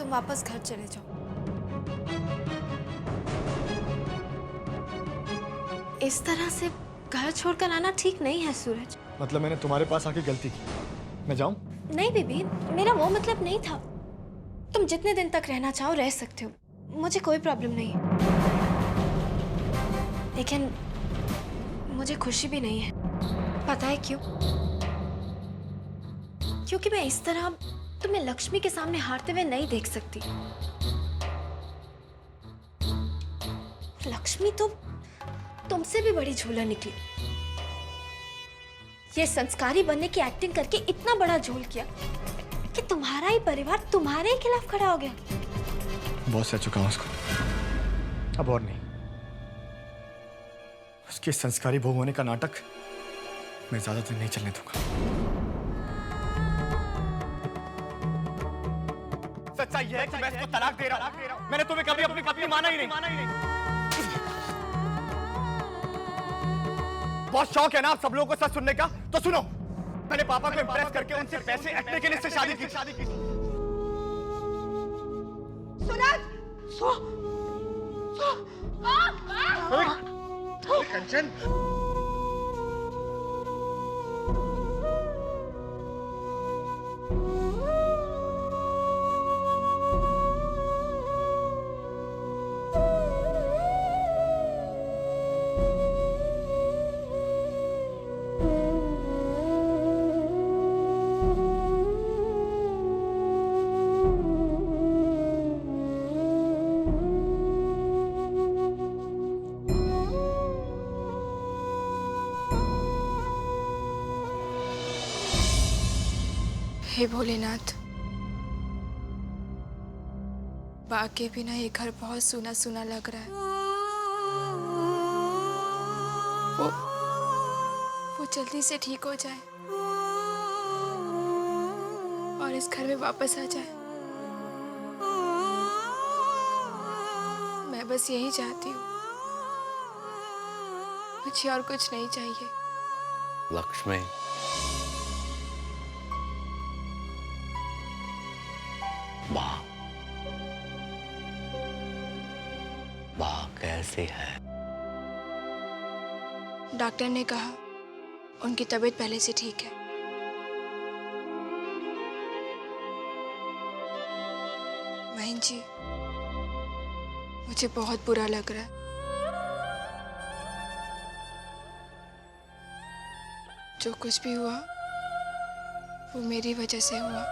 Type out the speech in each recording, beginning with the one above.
तुम वापस घर चले जाओ। इस तरह से घर छोड़कर आना ठीक नहीं है सूरज। मतलब मैंने तुम्हारे पास आके गलती की, मैं जाऊं? नहीं बेबी, मेरा वो मतलब नहीं था। तुम जितने दिन तक रहना चाहो रह सकते हो, मुझे कोई प्रॉब्लम नहीं है। लेकिन मुझे खुशी भी नहीं है। पता है क्यों? क्योंकि मैं इस तरह तुम्हें लक्ष्मी के सामने हारते हुए नहीं देख सकती। लक्ष्मी तो तुमसे भी बड़ी झूला निकली। ये संस्कारी बनने की एक्टिंग करके इतना बड़ा झोल किया कि तुम्हारा ही परिवार तुम्हारे ही खिलाफ खड़ा हो गया। बहुत सह चुका हूं उसको, अब और नहीं। उसके संस्कारी बहू होने का नाटक मैं ज्यादा दिन नहीं चलने दूंगा। सच्चाई यह है कि मैं इसको तलाक दे रहा हूं। मैंने तुम्हें कभी अपनी पत्नी माना ही नहीं। बहुत शौक है ना आप सब लोगों को सच सुनने का, तो सुनो। मैंने पापा को इम्प्रेस करके उनसे पैसे ऐंठने के लिए इससे शादी की। सूरज, सो कंचन, हे भोलेनाथ, बा के बिना ये घर बहुत सूना सूना लग रहा है। वो जल्दी से ठीक हो जाए और इस घर में वापस आ जाए। मैं बस यही चाहती हूँ, मुझे और कुछ नहीं चाहिए। लक्ष्मी, बा कैसी है? डॉक्टर ने कहा उनकी तबीयत पहले से ठीक है। बहन जी, मुझे बहुत बुरा लग रहा है। जो कुछ भी हुआ वो मेरी वजह से हुआ।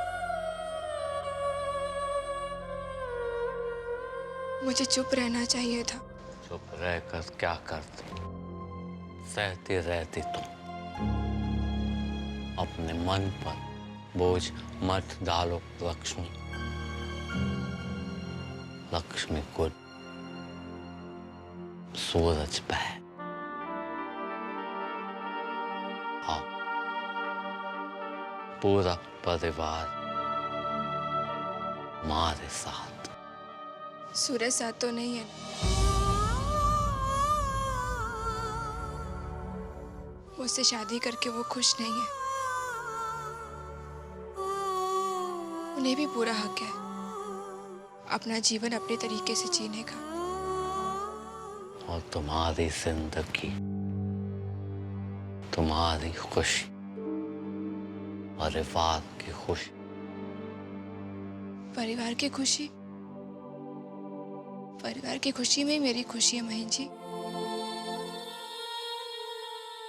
मुझे चुप रहना चाहिए था। चुप रहकर क्या करती? सहती रहती तुम। अपने मन पर बोझ मत डालो लक्ष्मी। लक्ष्मी को सूरज पे हाँ, पूरा परिवार हमारे साथ। सूरज साथ तो नहीं है। मुझसे शादी करके वो खुश नहीं है। उन्हें भी पूरा हक है अपना जीवन अपने तरीके से जीने का। और तुम्हारी जिंदगी, तुम्हारी खुशी, परिवार की खुशी। परिवार की खुशी? परिवार की खुशी में ही मेरी खुशी है बहन जी।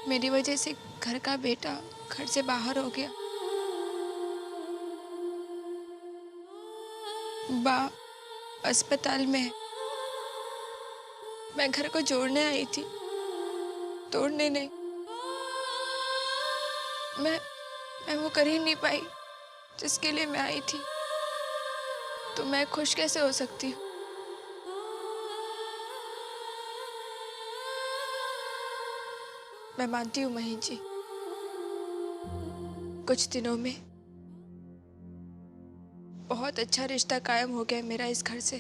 मेरी वजह से घर का बेटा घर से बाहर हो गया। बा अस्पताल में है। मैं घर को जोड़ने आई थी, तोड़ने नहीं। मैं वो कर ही नहीं पाई जिसके लिए मैं आई थी। तो मैं खुश कैसे हो सकती हूँ? मैं मानती हूँ मही जी, कुछ दिनों में बहुत अच्छा रिश्ता कायम हो गया मेरा इस घर से।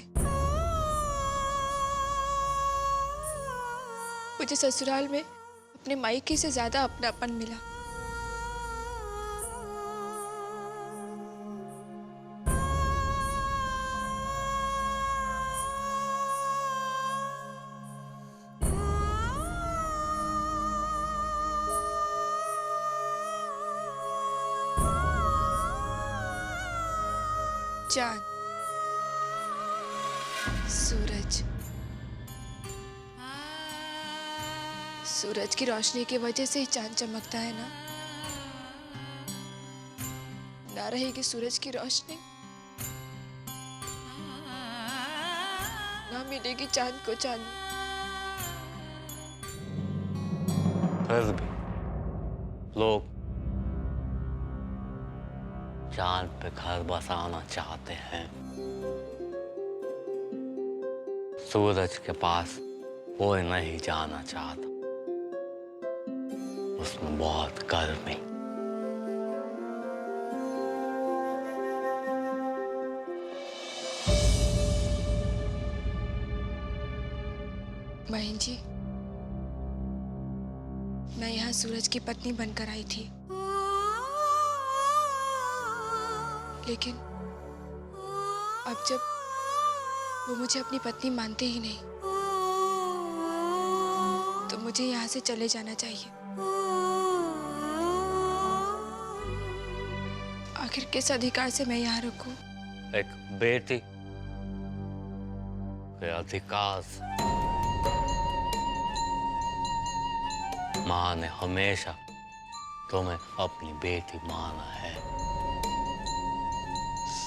मुझे ससुराल में अपने मायके से ज्यादा अपनापन मिला। चांद, सूरज। सूरज की रोशनी की वजह से ही चांद चमकता है ना। ना रहेगी सूरज की रोशनी, ना मिलेगी चांद को चांद। फिर भी लोग चांद पे घर बसाना चाहते हैं। सूरज के पास कोई नहीं जाना चाहता, उसमें बहुत गर्मी। बहन जी, मैं यहाँ सूरज की पत्नी बनकर आई थी, लेकिन अब जब वो मुझे अपनी पत्नी मानते ही नहीं, तो मुझे यहाँ से चले जाना चाहिए। आखिर किस अधिकार से मैं यहाँ रुकूं? एक बेटी के अधिकार से। माँ ने हमेशा तुम्हें अपनी बेटी माना है।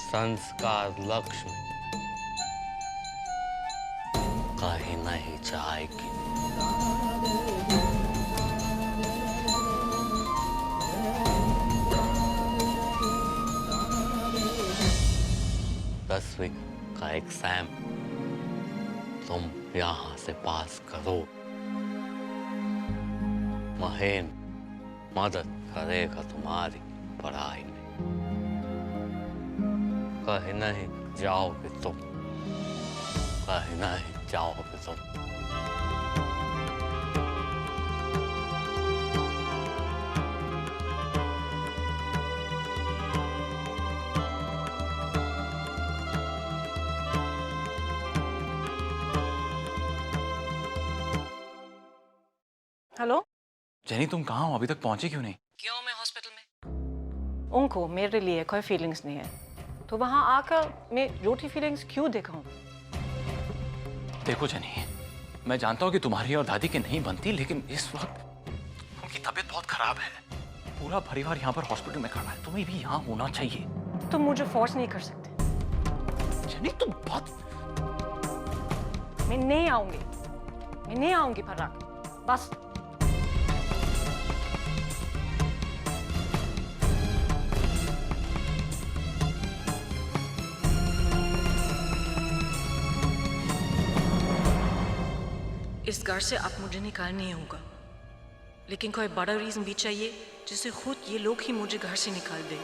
संस्कार लक्ष्मी कहीं नहीं जाएगी। दसवीं का एग्जाम तुम यहाँ से पास करो, महेन मदद करेगा तुम्हारी पढ़ाई में। कहीं नहीं जाओगे तुम, कहीं नहीं जाओगे तुम। हेलो जेनी, तुम कहाँ हो? अभी तक पहुंची क्यों नहीं? क्यों? मैं हॉस्पिटल में। उनको मेरे लिए कोई फीलिंग्स नहीं है, तो वहां आकर मैं झूठी फीलिंग्स क्यों दिखाऊं? देखो जेनी, मैं जानता हूँ कि तुम्हारी और दादी की नहीं बनती, लेकिन इस वक्त उनकी तबीयत बहुत खराब है। पूरा परिवार यहाँ पर हॉस्पिटल में खड़ा है, तुम्हें भी यहाँ होना चाहिए। तुम मुझे फोर्स नहीं कर सकते। जेनी, तुम बहुत... मैं नहीं आऊंगी, मैं नहीं आऊंगी पराग, बस। इस घर से अब मुझे निकालना नहीं होगा, लेकिन कोई बड़ा रीजन भी चाहिए जिससे खुद ये लोग ही मुझे घर से निकाल दें।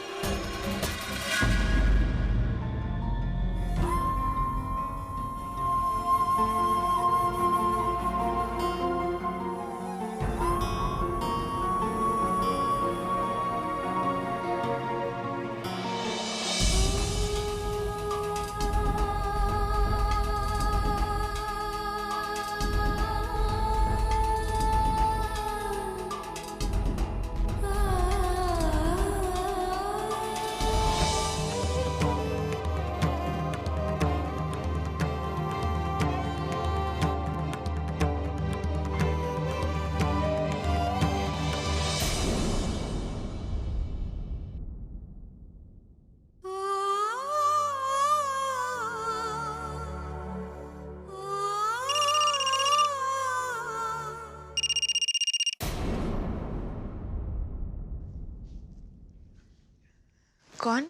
कौन?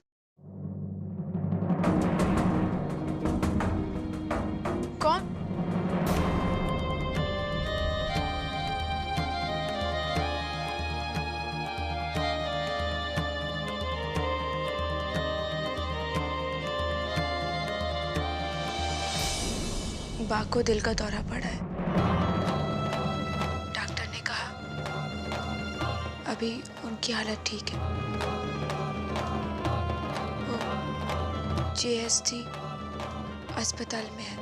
कौन? बा को दिल का दौरा पड़ा है। डॉक्टर ने कहा अभी उनकी हालत ठीक है। वो JST अस्पताल में है।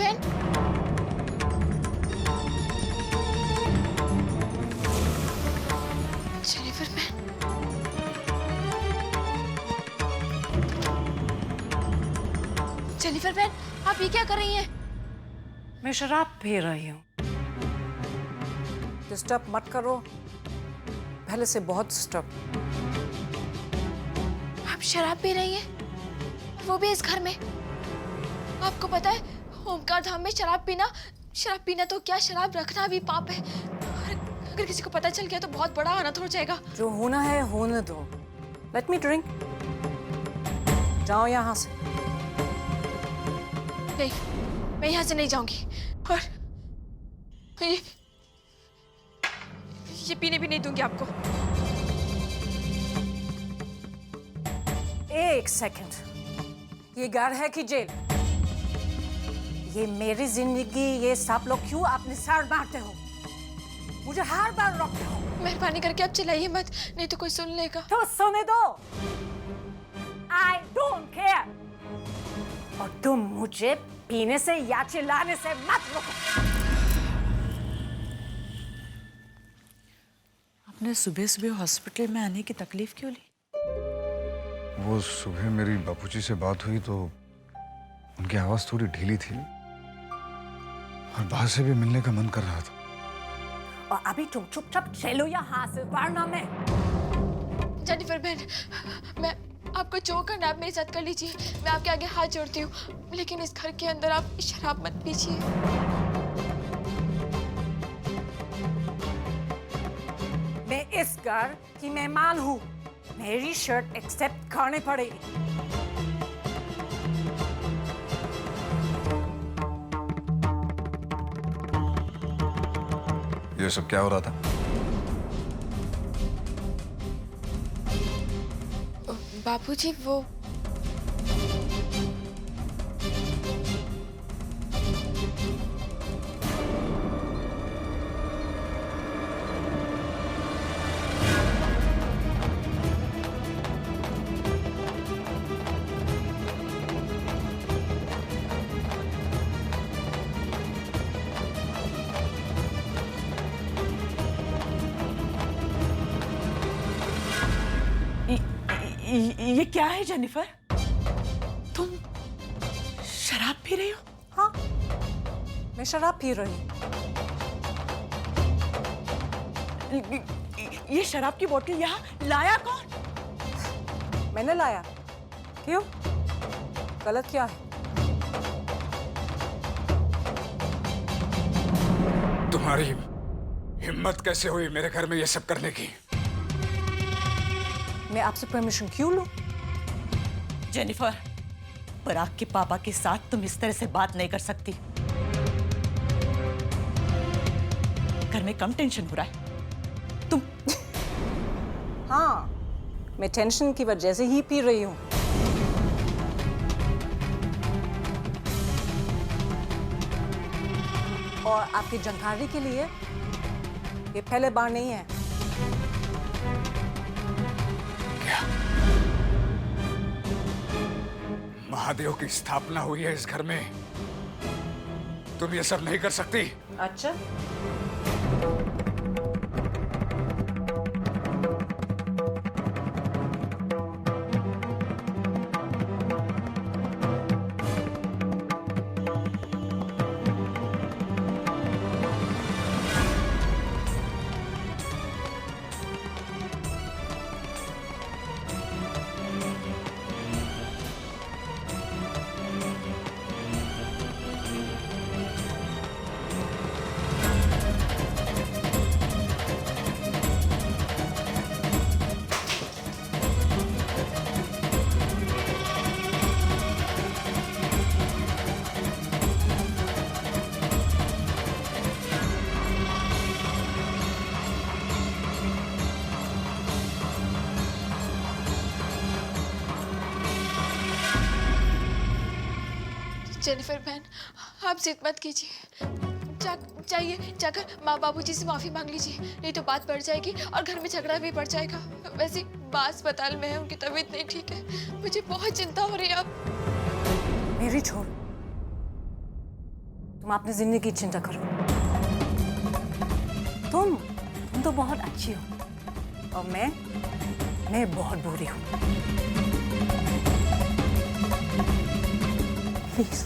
बहन, जेनिफर बहन, जेनिफर बहन, आप ये क्या कर रही हैं? मैं शराब पी रही हूँ। डिस्टर्ब मत करो, पहले से बहुत डिस्टर्ब। आप शराब पी रही हैं? वो भी इस घर में? आपको पता है ओमकार धाम में शराब पीना तो क्या, शराब रखना भी पाप है। अगर किसी को पता चल गया तो बहुत बड़ा अनर्थ हो जाएगा। जो होना है होने दो। Let me drink. जाओ यहाँ से। नहीं, मैं यहाँ से नहीं जाऊंगी। और ये पीने भी नहीं दूंगी आपको। एक सेकंड, ये घर है कि जेल? ये मेरी जिंदगी, ये सब लोग क्यों अपने सर मारते हो? मुझे हर बार रोकते हो। मेहरबानी करके आप चिल्लाइए मत, नहीं तो कोई सुन लेगा। तो सुने दो। I don't care। और तुम मुझे पीने से या चिल्लाने से मत रोको। आपने सुबह सुबह हॉस्पिटल में आने की तकलीफ क्यों ली? वो सुबह मेरी बापूजी से बात हुई तो उनकी आवाज थोड़ी ढीली थी और बाहर से भी मिलने का मन कर रहा था। और अभी तुम चुपचाप चलो यहाँ से, वरना मैं। जेनिफर बहन, मैं आपको जो करना आप मेरे साथ कर लीजिए। मैं आपके आगे हाथ जोड़ती हूँ, लेकिन इस घर के अंदर आप शराब मत पीजिए। मैं इस घर की मेहमान हूँ। मेरी शर्ट एक्सेप्ट करनी पड़ेगी। ये सब क्या हो रहा था? बापूजी, वो ये क्या है जेनिफर? तुम शराब पी रही हो? हाँ, मैं शराब पी रही हूँ। ये शराब की बोतल यहाँ लाया कौन? मैंने लाया। क्यों? गलत क्या है? तुम्हारी हिम्मत कैसे हुई मेरे घर में ये सब करने की? मैं आपसे परमिशन क्यों लूं? जेनिफर, पराग के पापा के साथ तुम इस तरह से बात नहीं कर सकती। घर में कम टेंशन हो रहा है। तुम हाँ, मैं टेंशन की वजह से ही पी रही हूँ। और आपकी जानकारी के लिए, ये पहले बार नहीं है। महादेव की स्थापना हुई है इस घर में, तुम ये सब नहीं कर सकती। अच्छा, जेनिफर बहन, आप जिद मत कीजिए। जाइए, जाकर माँ बाबूजी से माफी मांग लीजिए, नहीं तो बात बढ़ जाएगी और घर में झगड़ा भी बढ़ जाएगा। वैसे माँ अस्पताल में है, उनकी तबीयत नहीं ठीक है। मुझे बहुत चिंता हो रही है। अब मेरी छोड़। तुम अपनी जिंदगी की चिंता करो। तुम तो बहुत अच्छी हो और मैं बहुत बुरी हूँ। प्लीज।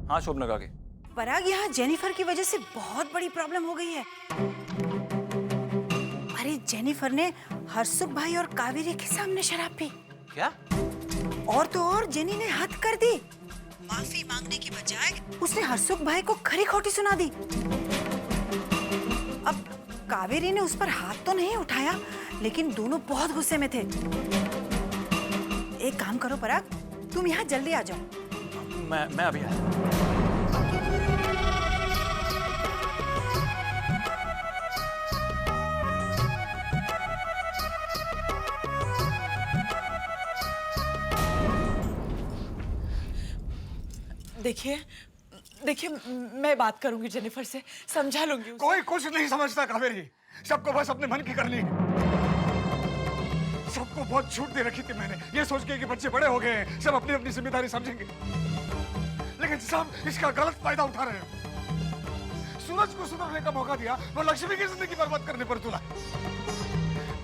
हाँ शोभना काकी। पराग, यहाँ जेनिफर की वजह से बहुत बड़ी प्रॉब्लम हो गई है। अरे जेनिफर ने हर्षुख भाई और कावेरी के सामने शराब पी। क्या? और तो और जेनी ने हद कर दी। माफी मांगने की बजाय उसने हर्षुख भाई को खरी खोटी सुना दी। अब कावेरी ने उस पर हाथ तो नहीं उठाया, लेकिन दोनों बहुत गुस्से में थे। एक काम करो पराग, तुम यहाँ जल्दी आ जाओ। मैं अभी आया। देखिए मैं बात करूंगी जेनिफर से, समझा लूंगी उसे। कोई कुछ नहीं समझता कावेरी, सबको बस अपने मन की करनी। सबको बहुत छूट दे रखी थी मैंने, ये सोच के कि बच्चे बड़े हो गए हैं, सब अपनी अपनी जिम्मेदारी समझेंगे, लेकिन सब इसका गलत फायदा उठा रहे हैं। सूरज को सुधरने का मौका दिया, वो लक्ष्मी की जिंदगी बर्बाद करने पर तुला।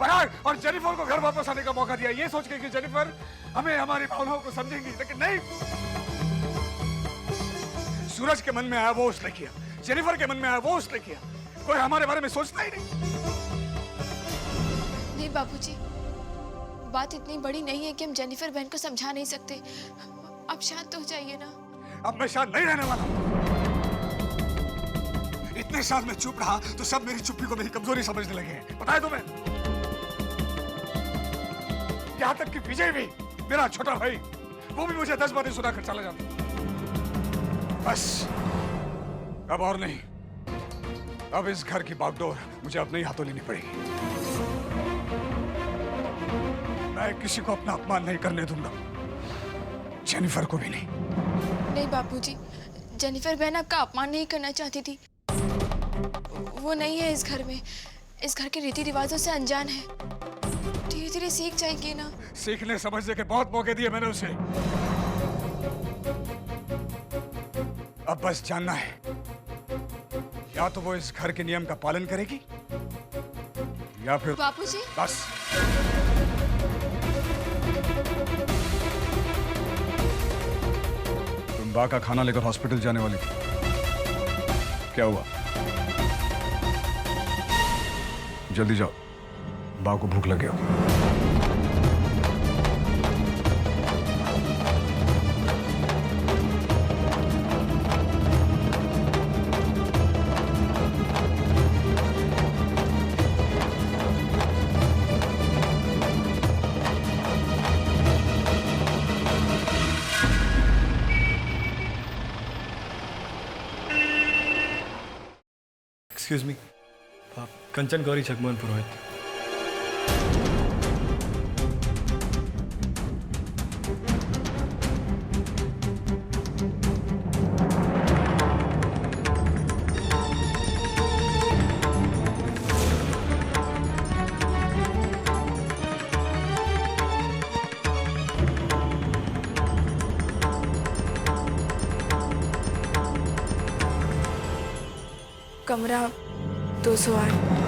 पराग और जेनिफर को घर वापस आने का मौका दिया, ये सोच के कि जेनिफर हमें हमारी भावनाओं को समझेंगी, लेकिन नहीं। सूरज के मन में आया वो उसने किया, जेनिफर के मन में आया वो उसने किया, कोई हमारे बारे में सोचता ही नहीं। नहीं बाबूजी, बात इतनी बड़ी नहीं है कि हम जेनिफर बहन को समझा नहीं सकते। आप शांत हो जाइए ना। अब मैं शांत नहीं रहने वाला। इतने साल में चुप रहा तो सब मेरी चुप्पी को मेरी कमजोरी समझने लगे हैं, पता है तुम्हें? यहाँ तक कि विजय भी, मेरा छोटा भाई, वो भी मुझे 10 बातें सुनाकर चला जाता। बस अब और नहीं, अब इस घर की बागडोर मुझे अपने ही हाथों लेनी पड़ेगी। मैं किसी को अपना अपमान नहीं करने दूंगा, जेनिफर को भी नहीं। नहीं बाबूजी, जेनिफर बहन आपका अपमान नहीं करना चाहती थी। वो नहीं है इस घर में, इस घर के रीति रिवाजों से अनजान है। धीरे धीरे सीख जाएंगे ना। सीखने समझने के बहुत मौके दिए मैंने उसे, अब बस जानना है, या तो वो इस घर के नियम का पालन करेगी या फिर बापूजी। बस। तुम बा का खाना लेकर हॉस्पिटल जाने वाली थी, क्या हुआ? जल्दी जाओ, बा को भूख लगे हो। एक्सक्यूज मी, कंचन गौरी जगमोहन पुरोहित। कमरा 208।